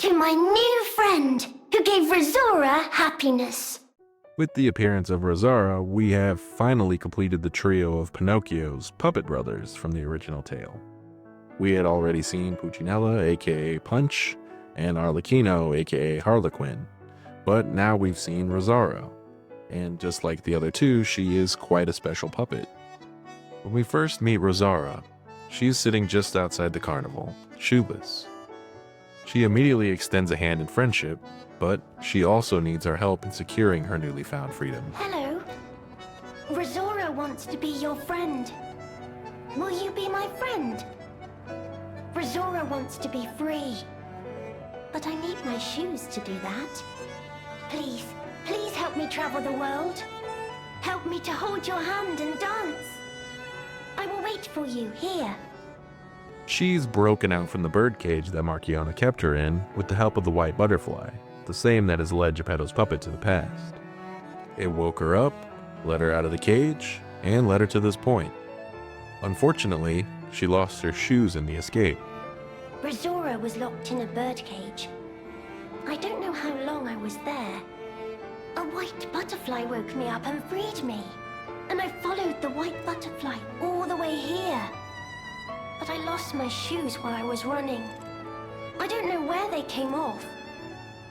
To my new friend, who gave Rosaura happiness. With the appearance of Rosaura, we have finally completed the trio of Pinocchio's puppet brothers from the original tale. We had already seen Pulcinella, aka Punch, and Arlecchino, aka Harlequin, but now we've seen Rosaura, and just like the other two, she is quite a special puppet. When we first meet Rosaura, she is sitting just outside the carnival, shoeless. She immediately extends a hand in friendship, but she also needs our help in securing her newly found freedom. Hello. Rosaura wants to be your friend. Will you be my friend? Rosaura wants to be free. But I need my shoes to do that. Please, please help me travel the world. Help me to hold your hand and dance. I will wait for you here. She's broken out from the birdcage that Marchiona kept her in with the help of the white butterfly, the same that has led Geppetto's puppet to the past. It woke her up, let her out of the cage, and led her to this point. Unfortunately, she lost her shoes in the escape. Rosaura was locked in a birdcage. I don't know how long I was there. A white butterfly woke me up and freed me. And I followed the white butterfly all the way here. But I lost my shoes while I was running. I don't know where they came off.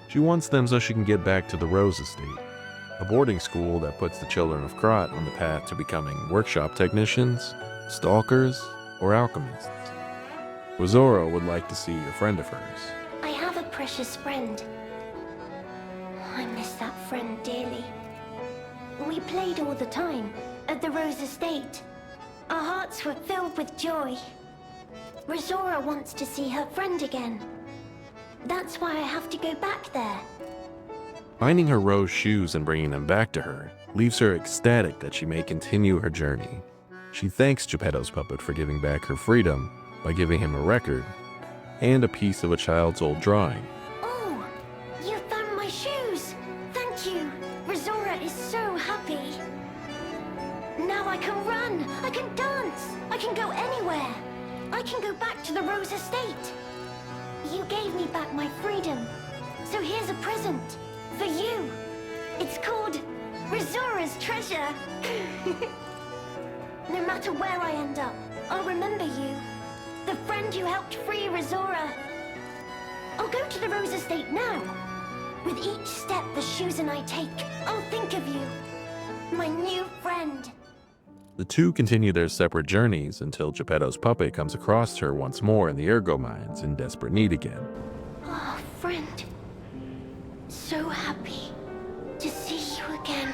She wants them so she can get back to the Rose Estate, a boarding school that puts the children of Krat on the path to becoming workshop technicians, stalkers, or alchemists. Rosaura would like to see a friend of hers. I have a precious friend. I miss that friend dearly. We played all the time at the Rose Estate. Our hearts were filled with joy. Rosaura wants to see her friend again. That's why I have to go back there. Finding her rose shoes and bringing them back to her leaves her ecstatic that she may continue her journey. She thanks Geppetto's puppet for giving back her freedom by giving him a record and a piece of a child's old drawing. Oh, you found my shoes! Thank you! Rosaura is so happy. Now I can run, I can dance, I can go anywhere. I can go back to the Rose Estate. You gave me back my freedom, so here's a present for you. It's called Rosaura's Treasure. No matter where I end up, I'll remember you. The friend who helped free Rosaura. I'll go to the Rose Estate now. With each step the shoes and I take, I'll think of you. My new friend. The two continue their separate journeys until Geppetto's puppet comes across her once more in the Ergo mines in desperate need again. Oh, friend. So happy to see you again.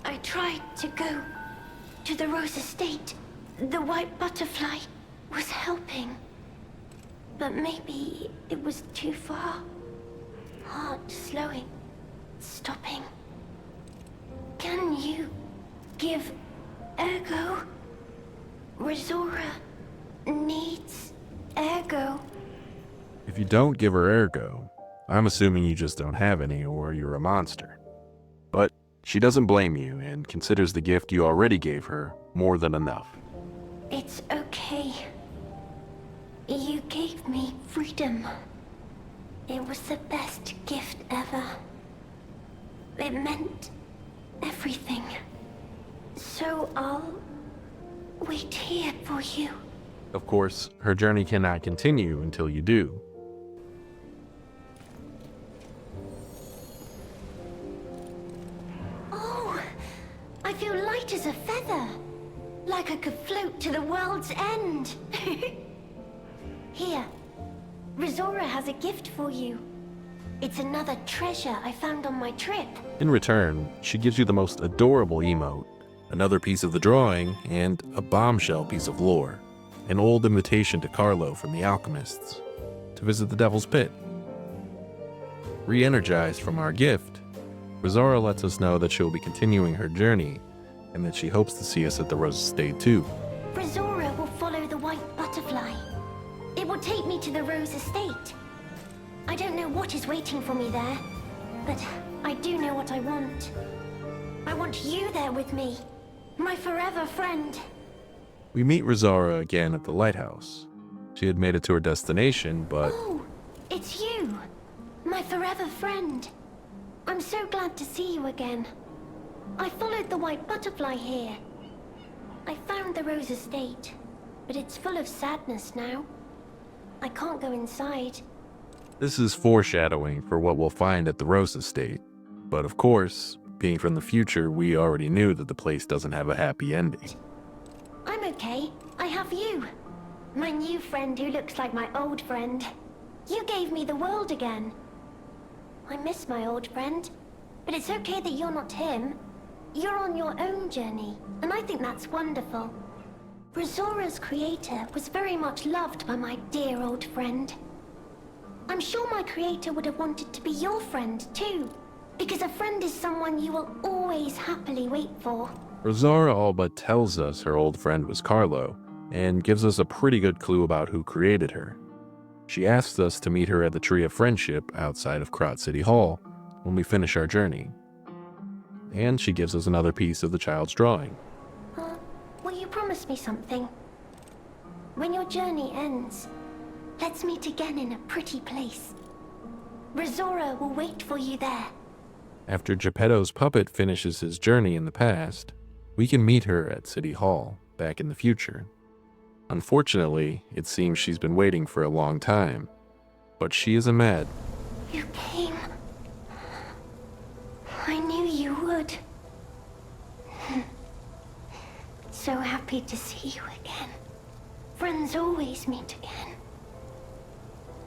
I tried to go to the Rose Estate. The white butterfly was helping. But maybe it was too far. Heart slowing, stopping. Can you give Ergo? Rosaura needs Ergo. If you don't give her Ergo, I'm assuming you just don't have any or you're a monster. But she doesn't blame you and considers the gift you already gave her more than enough. It's okay. You gave me freedom. It was the best gift ever. It meant everything. So I'll wait here for you. Of course, her journey cannot continue until you do. Oh, I feel light as a feather. Like I could float to the world's end. Here, Rosaura has a gift for you. It's another treasure I found on my trip. In return, she gives you the most adorable emote, another piece of the drawing, and a bombshell piece of lore, an old invitation to Carlo from the alchemists to visit the Devil's Pit. Re-energized from our gift, Rosaura lets us know that she'll be continuing her journey and that she hopes to see us at the Rose Estate too. Rosaura will follow the white butterfly. It will take me to the Rose Estate. I don't know what is waiting for me there, but I do know what I want. I want you there with me, my forever friend. We meet Rosaura again at the Lighthouse. She had made it to her destination, but Oh, it's you. My forever friend. I'm so glad to see you again. I followed the white butterfly here. I found the Rose Estate, but it's full of sadness now. I can't go inside. This is foreshadowing for what we'll find at the Rose Estate. But of course, being from the future, we already knew that the place doesn't have a happy ending. I'm okay. I have you. My new friend who looks like my old friend. You gave me the world again. I miss my old friend, but it's okay that you're not him. You're on your own journey, and I think that's wonderful. Rosaura's creator was very much loved by my dear old friend. I'm sure my creator would have wanted to be your friend too, because a friend is someone you will always happily wait for. Rosaura all but tells us her old friend was Carlo, and gives us a pretty good clue about who created her. She asks us to meet her at the Tree of Friendship outside of Krat City Hall when we finish our journey. And she gives us another piece of the child's drawing. Will you promise me something? When your journey ends, let's meet again in a pretty place. Rosaura will wait for you there. After Geppetto's puppet finishes his journey in the past, we can meet her at City Hall, back in the future. Unfortunately, it seems she's been waiting for a long time, but she isn't mad. You came. I knew you would. So happy to see you again. Friends always meet again.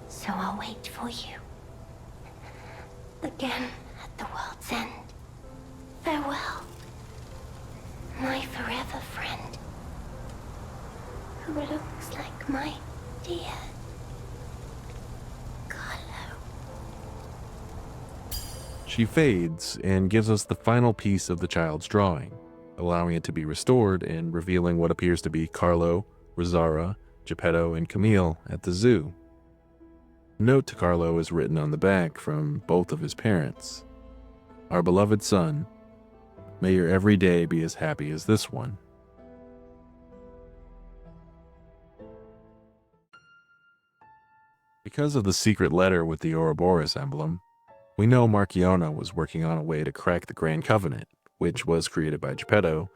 So I'll wait for you. Again at the world's end. Farewell. My forever friend. Who looks like my dear Carlo. She fades and gives us the final piece of the child's drawing, allowing it to be restored and revealing what appears to be Carlo, Rosaura, Geppetto, and Camille at the zoo. A note to Carlo is written on the back from both of his parents. Our beloved son, may your every day be as happy as this one. Because of the secret letter with the Ouroboros emblem, we know Marchiona was working on a way to crack the Grand Covenant, which was created by Geppetto,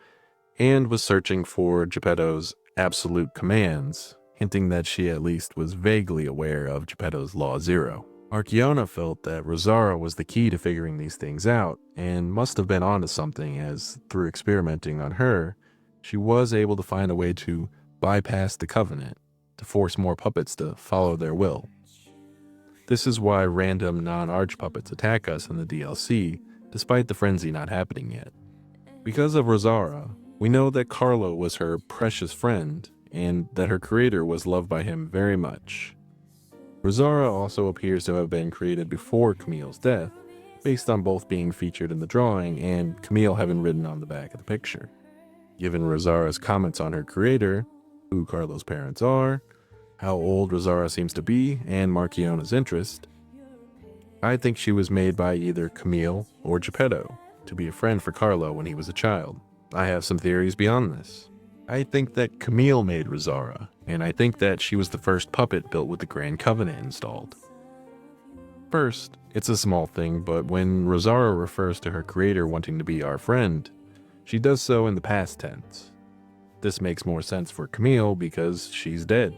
and was searching for Geppetto's absolute commands, hinting that she at least was vaguely aware of Geppetto's Law Zero. Marchiona felt that Rosaura was the key to figuring these things out, and must have been onto something as, through experimenting on her, she was able to find a way to bypass the Covenant, to force more puppets to follow their will. This is why random non-arch puppets attack us in the DLC, despite the frenzy not happening yet. Because of Rosaura, we know that Carlo was her precious friend, and that her creator was loved by him very much. Rosaura also appears to have been created before Camille's death, based on both being featured in the drawing and Camille having written on the back of the picture. Given Rosaura's comments on her creator, who Carlo's parents are, how old Rosaura seems to be, and Marchiona's interest, I think she was made by either Camille or Geppetto to be a friend for Carlo when he was a child. I have some theories beyond this. I think that Camille made Rosaura, and I think that she was the first puppet built with the Grand Covenant installed. First, it's a small thing, but when Rosaura refers to her creator wanting to be our friend, she does so in the past tense. This makes more sense for Camille because she's dead.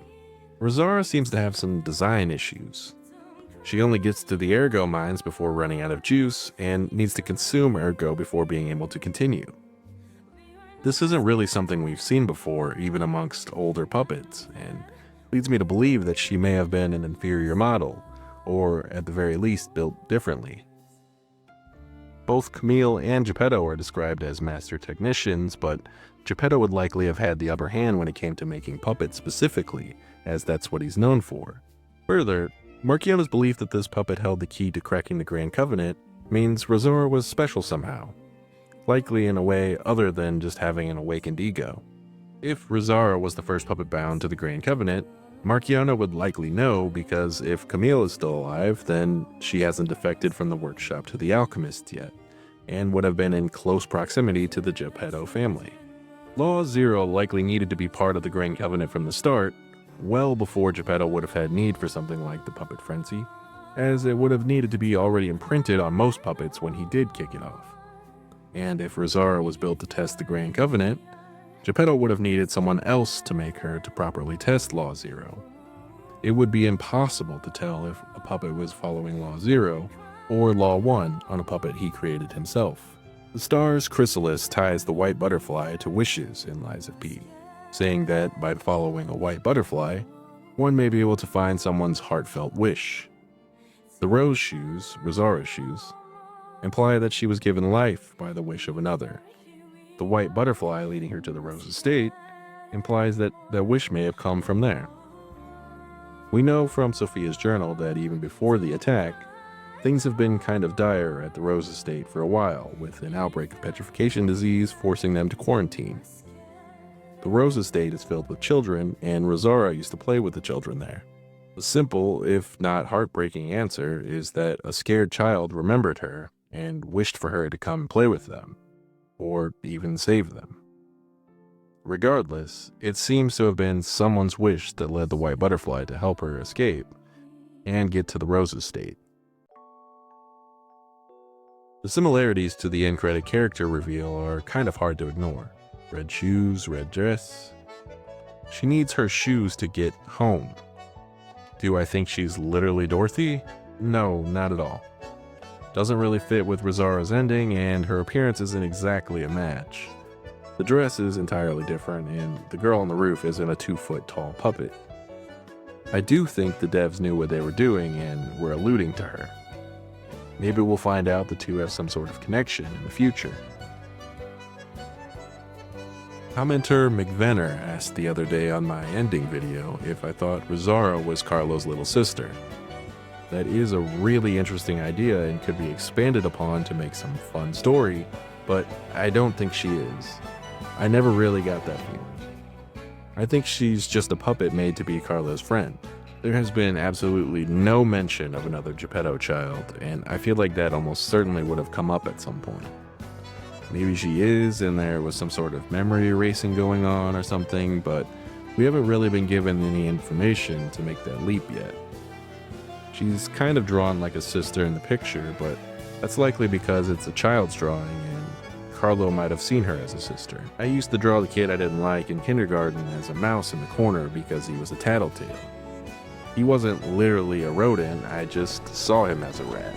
Rosaura seems to have some design issues. She only gets to the Ergo mines before running out of juice, and needs to consume Ergo before being able to continue. This isn't really something we've seen before, even amongst older puppets, and leads me to believe that she may have been an inferior model, or at the very least built differently. Both Camille and Geppetto are described as master technicians, but Geppetto would likely have had the upper hand when it came to making puppets specifically, as that's what he's known for. Further, Marchiona's belief that this puppet held the key to cracking the Grand Covenant means Rosaura was special somehow, likely in a way other than just having an awakened ego. If Rosaura was the first puppet bound to the Grand Covenant, Marchiona would likely know, because if Camille is still alive, then she hasn't defected from the workshop to the alchemists yet, and would have been in close proximity to the Geppetto family. Law Zero likely needed to be part of the Grand Covenant from the start, well before Geppetto would have had need for something like the puppet frenzy, as it would have needed to be already imprinted on most puppets when he did kick it off. And if Rosaura was built to test the Grand Covenant, Geppetto would have needed someone else to make her to properly test Law Zero. It would be impossible to tell if a puppet was following Law Zero or Law 1 on a puppet he created himself. The star's chrysalis ties the white butterfly to wishes in Lies of P, saying that by following a white butterfly, one may be able to find someone's heartfelt wish. The rose shoes, Rosaura's shoes, imply that she was given life by the wish of another. The white butterfly leading her to the rose estate implies that the wish may have come from there. We know from Sophia's journal that even before the attack, things have been kind of dire at the Rose estate for a while, with an outbreak of petrification disease forcing them to quarantine. The Rose estate is filled with children, and Rosaura used to play with the children there. The simple, if not heartbreaking answer is that a scared child remembered her and wished for her to come and play with them, or even save them. Regardless, it seems to have been someone's wish that led the white butterfly to help her escape and get to the Rose estate. The similarities to the end credit character reveal are kind of hard to ignore. Red shoes, red dress. She needs her shoes to get home. Do I think she's literally Dorothy? No, not at all. Doesn't really fit with Rosaura's ending, and her appearance isn't exactly a match. The dress is entirely different, and the girl on the roof isn't a 2-foot tall puppet. I do think the devs knew what they were doing and were alluding to her. Maybe we'll find out the two have some sort of connection in the future. Commenter McVenner asked the other day on my ending video if I thought Rosaura was Carlo's little sister. That is a really interesting idea and could be expanded upon to make some fun story, but I don't think she is. I never really got that feeling. I think she's just a puppet made to be Carlo's friend. There has been absolutely no mention of another Geppetto child, and I feel like that almost certainly would have come up at some point. Maybe she is, and there was some sort of memory erasing going on or something, but we haven't really been given any information to make that leap yet. She's kind of drawn like a sister in the picture, but that's likely because it's a child's drawing, and Carlo might have seen her as a sister. I used to draw the kid I didn't like in kindergarten as a mouse in the corner because he was a tattletale. He wasn't literally a rodent, I just saw him as a rat.